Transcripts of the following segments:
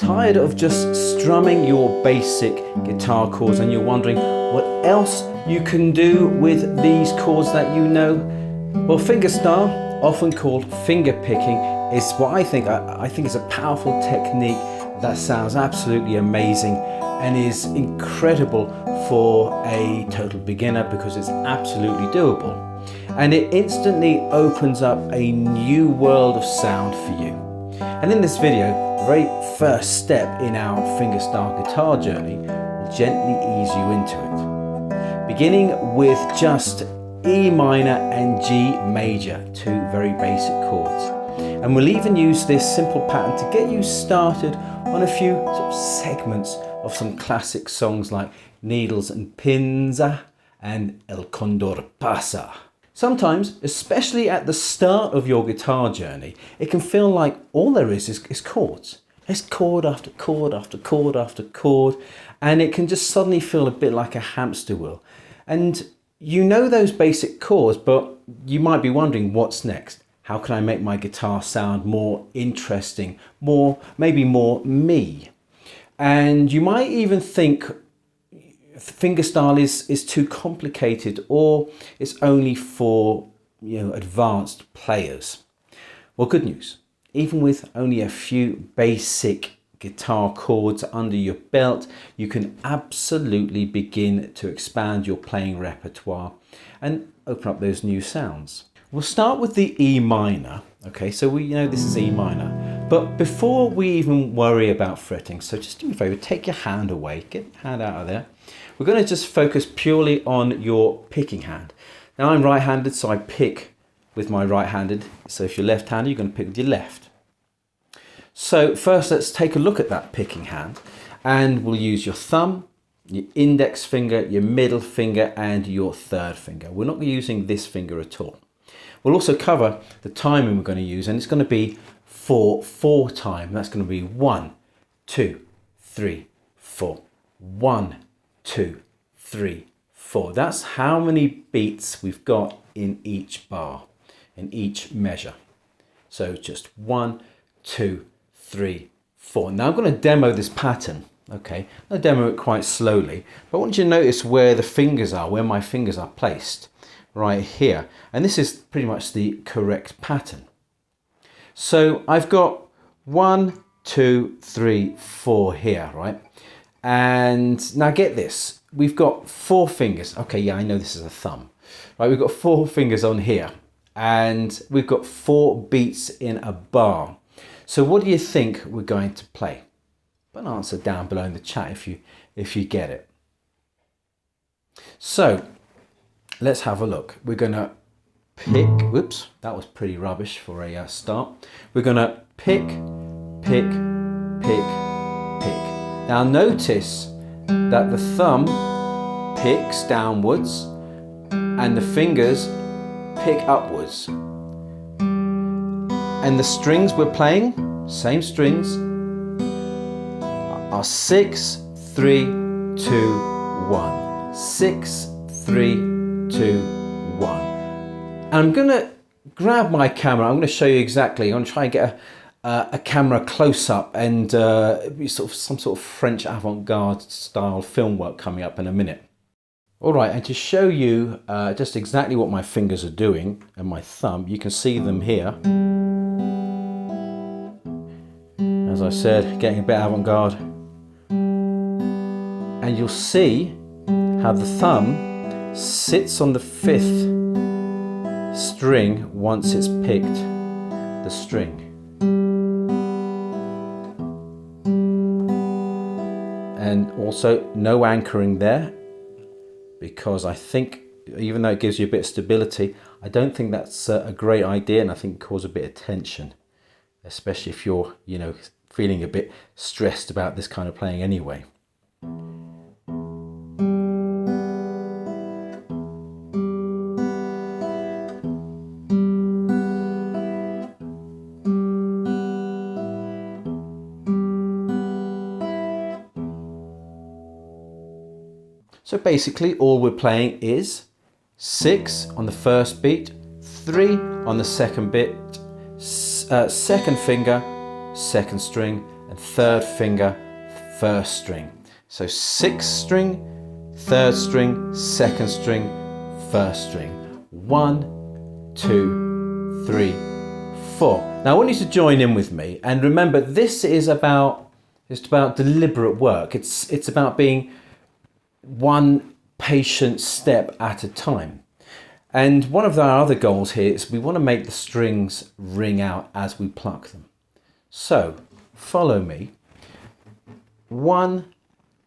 Tired of just strumming your basic guitar chords and you're wondering what else you can do with these chords that you know? Well, fingerstyle, often called finger picking, is what I think is a powerful technique that sounds absolutely amazing and is incredible for a total beginner because it's absolutely doable. And it instantly opens up a new world of sound for you. And in this video, the very first step in our fingerstyle guitar journey will gently ease you into it. Beginning with just E minor and G major, two very basic chords. And we'll even use this simple pattern to get you started on a few sort of segments of some classic songs like Needles and Pins and El Condor Pasa. Sometimes, especially at the start of your guitar journey, it can feel like all there is chords. It's chord after chord after chord after chord, and it can just suddenly feel a bit like a hamster wheel. And you know those basic chords, but you might be wondering what's next. How can I make my guitar sound more interesting, maybe more me? And you might even think fingerstyle is too complicated, or it's only for advanced players. Well, good news. Even with only a few basic guitar chords under your belt, you can absolutely begin to expand your playing repertoire and open up those new sounds. We'll start with the E minor. Okay, so we know this is E minor, but before we even worry about fretting, so just do me a favor, take your hand away, get your hand out of there. We're going to just focus purely on your picking hand. Now I'm right-handed, so I pick with my right-handed. So if you're left-handed, you're going to pick with your left. So first let's take a look at that picking hand, and we'll use your thumb, your index finger, your middle finger, and your third finger. We're not using this finger at all. We'll also cover the timing we're going to use, and it's going to be 4/4 time. That's going to be 1, 2, 3, 4. 1, 2, 3, 4. That's how many beats we've got in each bar, in each measure. So just 1, 2, 3, 4. Now I'm going to demo this pattern. Okay, I'll demo it quite slowly, but I want you to notice where the fingers are, where my fingers are placed. Right here, and this is pretty much the correct pattern. So I've got 1, 2, 3, 4 here, right? And now get this, we've got 4 fingers. Okay, yeah, I know this is a thumb, right? We've got 4 fingers on here, and we've got 4 beats in a bar. So what do you think we're going to play? Put an answer down below in the chat if you get it. So let's have a look. We're going to pick, whoops, that was pretty rubbish for a start. We're going to pick, pick, pick, pick. Now notice that the thumb picks downwards and the fingers pick upwards. And the strings we're playing, same strings, are 6, 3, 2, 1. 6, 3, 2, 1. And I'm going to grab my camera. I'm going to show you exactly. I'm going to try and get a camera close up and some sort of French avant-garde style film work coming up in a minute. All right, and to show you just exactly what my fingers are doing and my thumb, you can see them here. As I said, getting a bit avant-garde. And you'll see how the thumb sits on the 5th string once it's picked the string. And also no anchoring there, because I think, even though it gives you a bit of stability, I don't think that's a great idea, and I think it causes a bit of tension, especially if you're, feeling a bit stressed about this kind of playing anyway. So basically all we're playing is 6 on the first beat, 3 on the second beat, second finger, second string, and third finger, first string. So sixth string, third string, second string, first string. 1, 2, 3, 4. Now I want you to join in with me, and remember this is about deliberate work. It's about being one patient step at a time. And one of our other goals here is we want to make the strings ring out as we pluck them. So follow me. 1,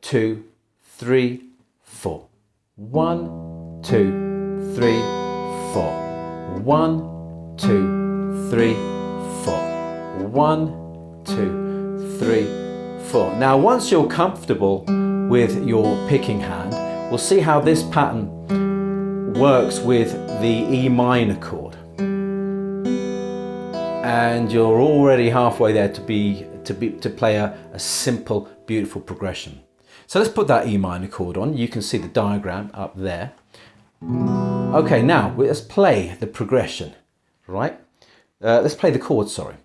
2, 3, 4. 1, 2, 3, 4. 1, 2, 3, 4. 1, 2, 3, 4. Now once you're comfortable with your picking hand, we'll see how this pattern works with the E minor chord. And you're already halfway there to play a simple, beautiful progression. So let's put that E minor chord on. You can see the diagram up there. Okay, now let's play the progression, right? Let's play the chord, sorry.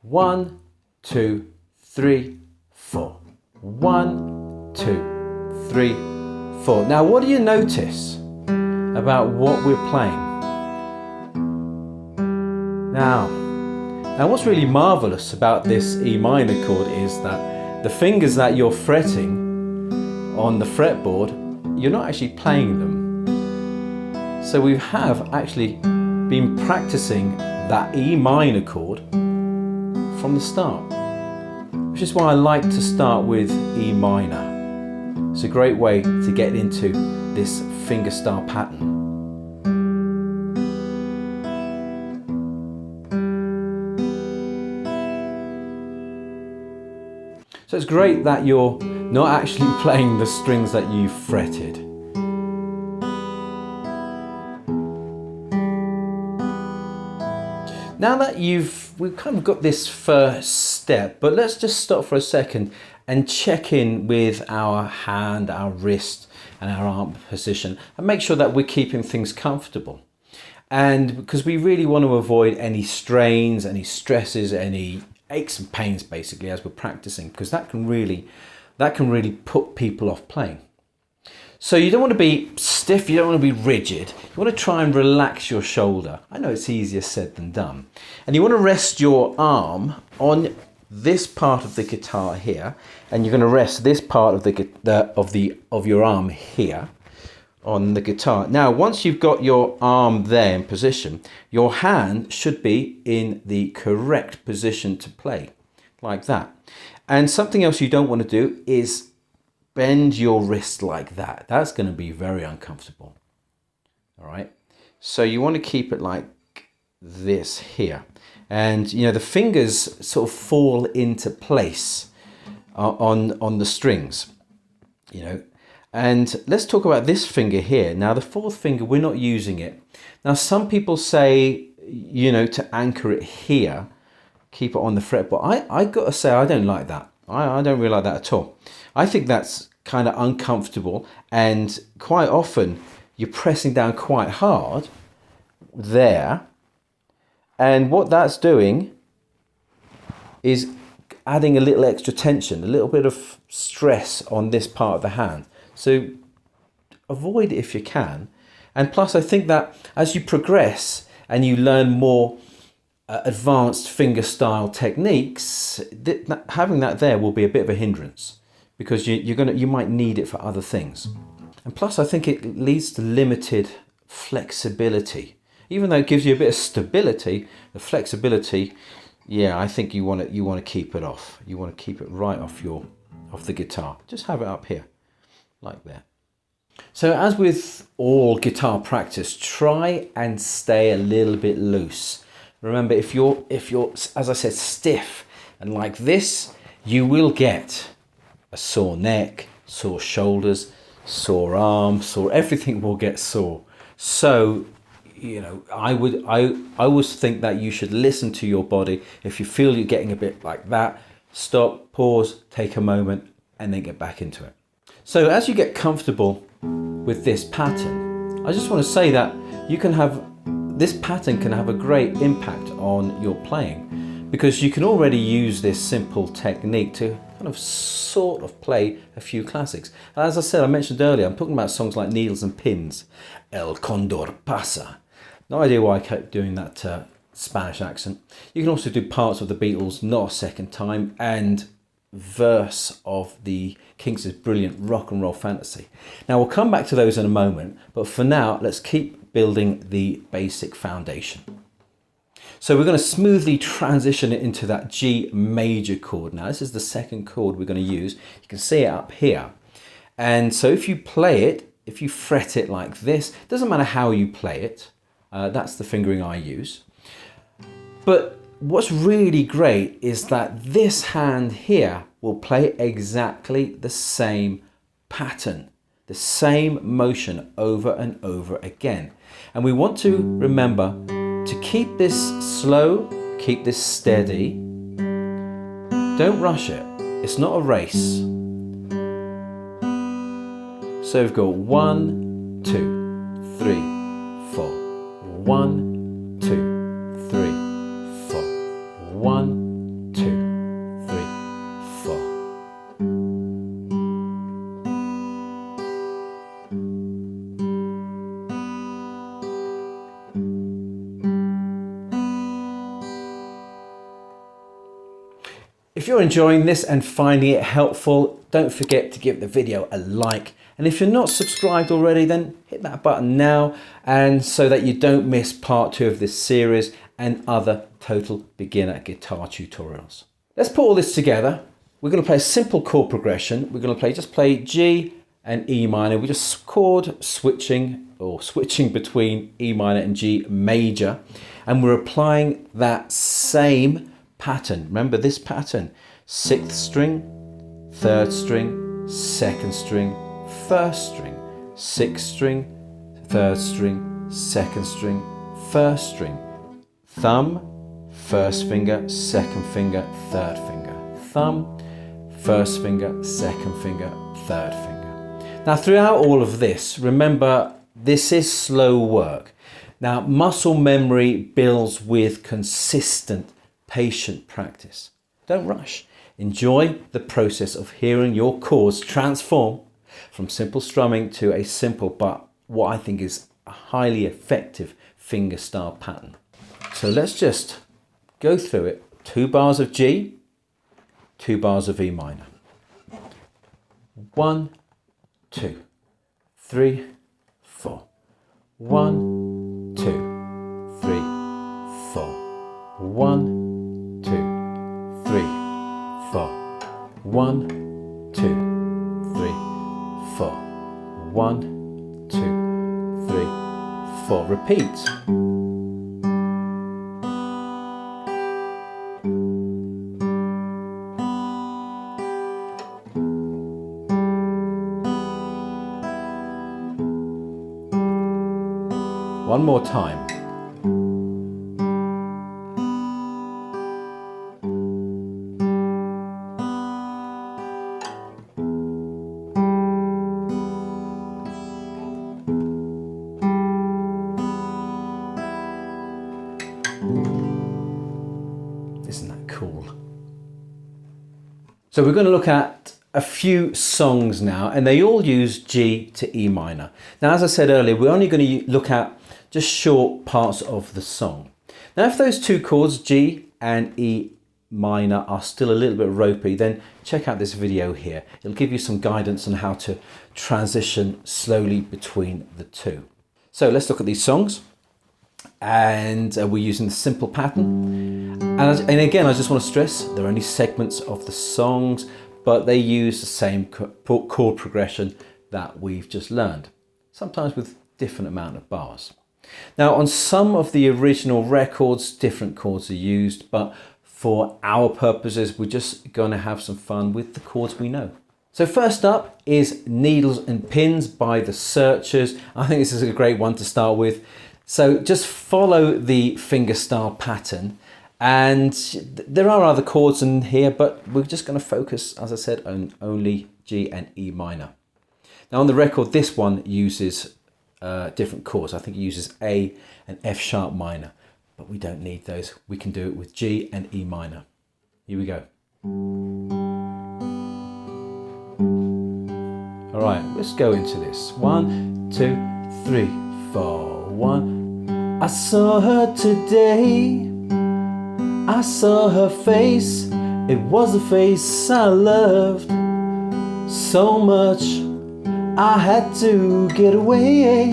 1, 2, 3, 4. 1, 2, 3, 4. Now what do you notice about what we're playing? Now what's really marvelous about this E minor chord is that the fingers that you're fretting on the fretboard, you're not actually playing them. So we have actually been practicing that E minor chord from the start, which is why I like to start with E minor. It's a great way to get into this fingerstyle pattern. So it's great that you're not actually playing the strings that you fretted. Now that we've kind of got this first step, but let's just stop for a second and check in with our hand, our wrist and our arm position and make sure that we're keeping things comfortable. And because we really want to avoid any strains, any stresses, any aches and pains basically as we're practicing, because that can really put people off playing. So you don't want to be stiff, you don't want to be rigid. You want to try and relax your shoulder. I know it's easier said than done. And you want to rest your arm on this part of the guitar here, and you're going to rest this part of your arm here on the guitar. Now, once you've got your arm there in position, your hand should be in the correct position to play, like that. And something else you don't want to do is bend your wrist like that. That's going to be very uncomfortable. All right. So you want to keep it like this here. And, you know, the fingers sort of fall into place on the strings, you know. And let's talk about this finger here. Now, the fourth finger, we're not using it. Now, some people say, you know, to anchor it here, keep it on the fretboard. I got to say, I don't like that. I don't really like that at all. I think that's kind of uncomfortable, and quite often you're pressing down quite hard there, and what that's doing is adding a little extra tension, a little bit of stress on this part of the hand. So avoid it if you can. And plus, I think that as you progress and you learn more advanced fingerstyle techniques, having that there will be a bit of a hindrance, because you might need it for other things. And plus, I think it leads to limited flexibility. Even though it gives you a bit of stability, the flexibility, yeah, I think you want to keep it off. You want to keep it right off the guitar. Just have it up here, like that. So as with all guitar practice, try and stay a little bit loose. Remember, if you're, as I said, stiff and like this, you will get a sore neck, sore shoulders, sore arms, everything will get sore. So, you know, I always think that you should listen to your body. If you feel you're getting a bit like that, stop, pause, take a moment, and then get back into it. So as you get comfortable with this pattern, I just want to say that this pattern can have a great impact on your playing, because you can already use this simple technique to kind of sort of play a few classics. As I said, I mentioned earlier, I'm talking about songs like Needles and Pins, El Condor Pasa. No idea why I kept doing that Spanish accent. You can also do parts of the Beatles' Not a Second Time and verse of the Kinks' brilliant Rock and Roll Fantasy. Now we'll come back to those in a moment, but for now let's keep building the basic foundation. So we're going to smoothly transition it into that G major chord. Now this is the second chord we're going to use. You can see it up here. And so if you play it, if you fret it like this, doesn't matter how you play it, that's the fingering I use. But what's really great is that this hand here will play exactly the same pattern, the same motion over and over again. And we want to remember to keep this slow, keep this steady. Don't rush it. It's not a race. So we've got 1, 2, 3, 4. 1, 2, 3, 4. 1, 2, 3, 4. If you're enjoying this and finding it helpful, don't forget to give the video a like. And if you're not subscribed already, then hit that button now, and so that you don't miss part 2 of this series and other total beginner guitar tutorials. Let's put all this together. We're going to play a simple chord progression. We're going to just play G and E minor. We're just chord switching between E minor and G major, and we're applying that same pattern. Remember this pattern: 6th string, 3rd string, 2nd string, 1st string, 6th string, 3rd string, 2nd string, 1st string, thumb, 1st finger, 2nd finger, 3rd finger, thumb, 1st finger, 2nd finger, 3rd finger. Now throughout all of this, remember this is slow work. Now muscle memory builds with consistent, patient practice. Don't rush. Enjoy the process of hearing your chords transform from simple strumming to a simple but what I think is a highly effective fingerstyle pattern. So let's just go through it. 2 bars of G, 2 bars of E minor. 1, 2, 3, 4. 1, 2, 3, 4. 1, 2, 3, 4. 1, 2, 3, 4. 1, 2, 3, 4. Repeat. One more time. Isn't that cool? So we're going to look at a few songs now, and they all use G to E minor. Now, as I said earlier, we're only going to look at just short parts of the song. Now, if those 2 chords, G and E minor, are still a little bit ropey, then check out this video here. It'll give you some guidance on how to transition slowly between the 2. So let's look at these songs. And we're using the simple pattern. And again, I just want to stress, they're only segments of the songs, but they use the same chord progression that we've just learned, sometimes with different amount of bars. Now, on some of the original records, different chords are used, but for our purposes, we're just going to have some fun with the chords we know. So first up is Needles and Pins by the Searchers. I think this is a great one to start with. So just follow the fingerstyle pattern, and there are other chords in here, but we're just going to focus, as I said, on only G and E minor. Now on the record, this one uses different chords. I think it uses A and F sharp minor, but we don't need those. We can do it with G and E minor. Here we go. All right, let's go into this. 1, 2, 3, 4. 1. I saw her today. I saw her face. It was a face I loved so much. I had to get away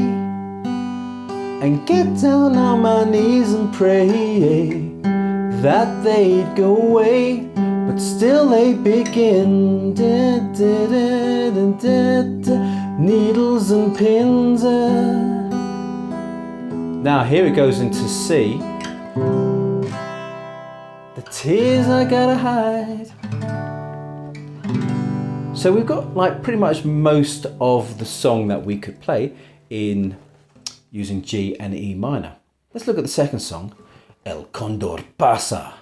and get down on my knees and pray that they'd go away, but still they begin. Needles and pins. Now here it goes into C. The tears I gotta hide. So we've got like pretty much most of the song that we could play in using G and E minor. Let's look at the second song, El Condor Pasa.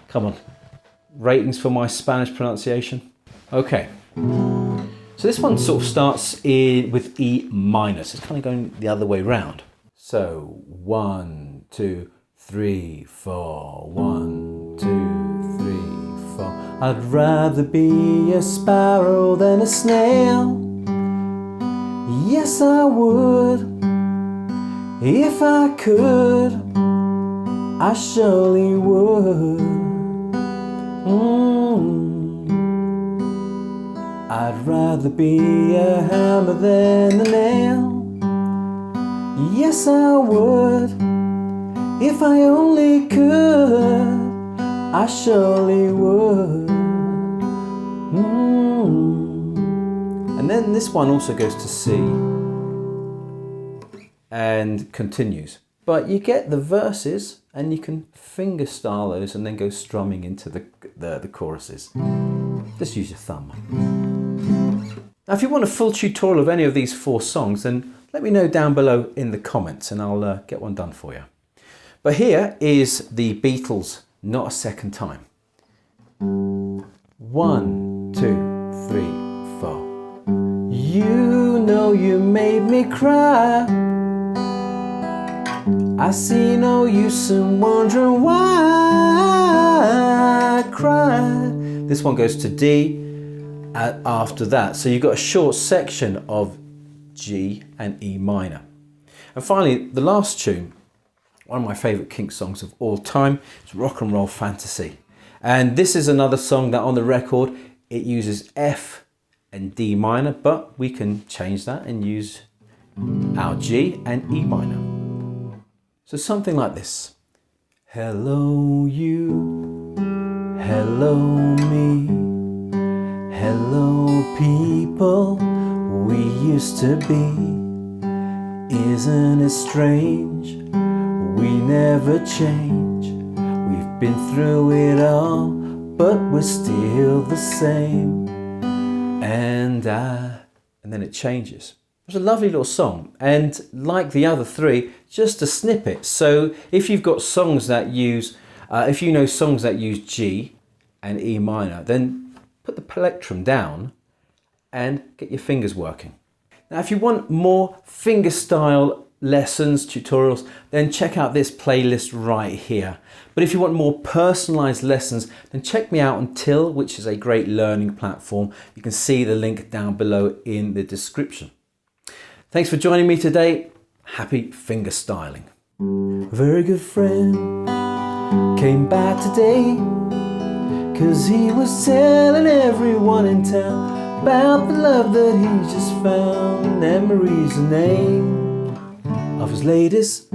Come on, ratings for my Spanish pronunciation. Okay, so this one sort of starts with E minor, so it's kind of going the other way round. So 1, 2, 3, 4. 1, 2, 3, 4. I'd rather be a sparrow than a snail. Yes, I would. If I could, I surely would. I'd rather be a hammer than a nail. Yes, I would. If I only could, I surely would. And then this one also goes to C and continues. But you get the verses and you can fingerstyle those and then go strumming into the choruses. Just use your thumb. Now if you want a full tutorial of any of these 4 songs, then let me know down below in the comments and I'll get one done for you. But here is the Beatles, Not a Second Time. 1, 2, 3, 4. You know you made me cry. I see no use in wondering why I cried. This one goes to D after that. So you've got a short section of G and E minor. And finally, the last tune, one of my favourite Kinks songs of all time, is Rock and Roll Fantasy. And this is another song that on the record, it uses F and D minor, but we can change that and use our G and E minor. So something like this. Hello you, hello me, hello people we used to be. Isn't it strange? We never change. We've been through it all, but we're still the same. And then it changes. It's a lovely little song, and like the other 3, just a snippet. So if you've got songs that use, if you know songs that use G and E minor, then put the plectrum down and get your fingers working. Now if you want more fingerstyle lessons, tutorials, then check out this playlist right here. But if you want more personalized lessons, then check me out on Till, which is a great learning platform. You can see the link down below in the description. Thanks for joining me today. Happy fingerstyling. A very good friend came by today, 'cause he was telling everyone in town about the love that he just found. And Marie's the name of his latest